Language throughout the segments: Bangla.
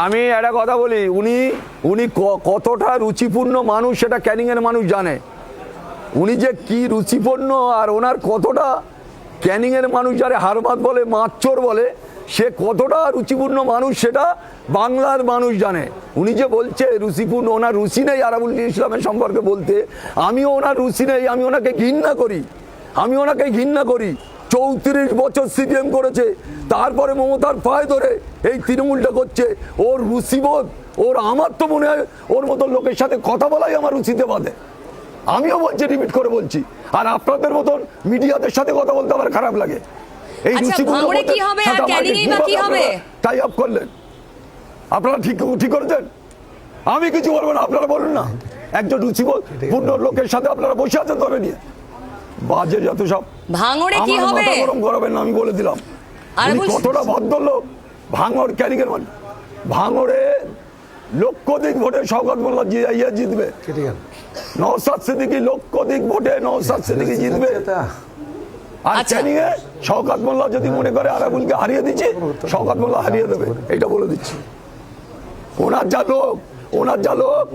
আমি একটা কথা বলি, উনি উনি কতটা রুচিপূর্ণ মানুষ সেটা ক্যানিংয়ের মানুষ জানে। উনি যে কি রুচিপূর্ণ আর ওনার কতটা, ক্যানিংয়ের মানুষ যারে হারবাদ বলে, মাচ্চর বলে, সে কতটা রুচিপূর্ণ মানুষ সেটা বাংলার মানুষ জানে। উনি যে বলছে রুচিপূর্ণ, ওনার রুচি নেই আরাবুল ইসলামের সম্পর্কে বলতে, আমিও ওনার রুচি নেই, আমি ওনাকে ঘৃণা করি, আমি ওনাকে ঘৃণা করি। 34 বছর সিপিএম করেছে, তারপরে মমতার পায়ে ধরে এই তৃণমূলটা করছে। ওর রুচিবোধ, ওর, আমার তো মনে হয় ওর মতো লোকের সাথে কথা বলাই আমার রুচিতে বাঁধে। আমিও বলছি, রিপিট করে বলছি। আর আপনাদের মতন মিডিয়াদের সাথে কথা বলতে আমার খারাপ লাগে। এই টাই আপ করলেন আপনারা, ঠিক করেছেন, আমি কিছু বলবো না, আপনারা বলুন না। একজন রুচিপূর্ণ লোকের সাথে আপনারা বসে আছেন ধরে নিয়ে, বাজে যত সব। ভাঙড়ে কি হবে? গরম করবেন না, আমি বলে দিলাম কতটা ভদ্রলোক। ভাঙড় ক্যানিংয়ের মানুষ, ভাঙড়ে লক্ষাধিক ভোটে শওকত মোল্লা জিতবে। নওশাদ সিদ্দিকী লক্ষাধিক ভোটে নওশাদ সিদ্দিকী জিতবে। আর ক্যানিংয়ে শওকত মোল্লা যদি মনে করে আরাবুলকে হারিয়ে দিচ্ছে, শওকত মোল্লা হারিয়ে দেবে, এটা বলে দিচ্ছি। ওনার যা লোক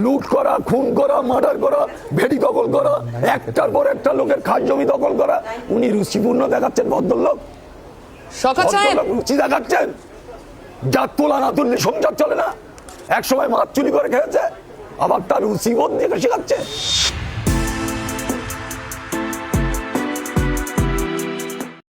লুট করা, খুন করা, মার্ডার করা, ভেড়ি দখল করা, একটার পর একটা লোকের খাস জমি দখল করা, উনি রুচিপূর্ণ দেখাচ্ছেন ভদ্রলোক, রুচি দেখাচ্ছেন। যার তোলা না তুললে সংসার চলে না। এক সময় মাছ চুরি করে খেয়েছে, আবার তার রুচিবোধ দেখে শেখাচ্ছে।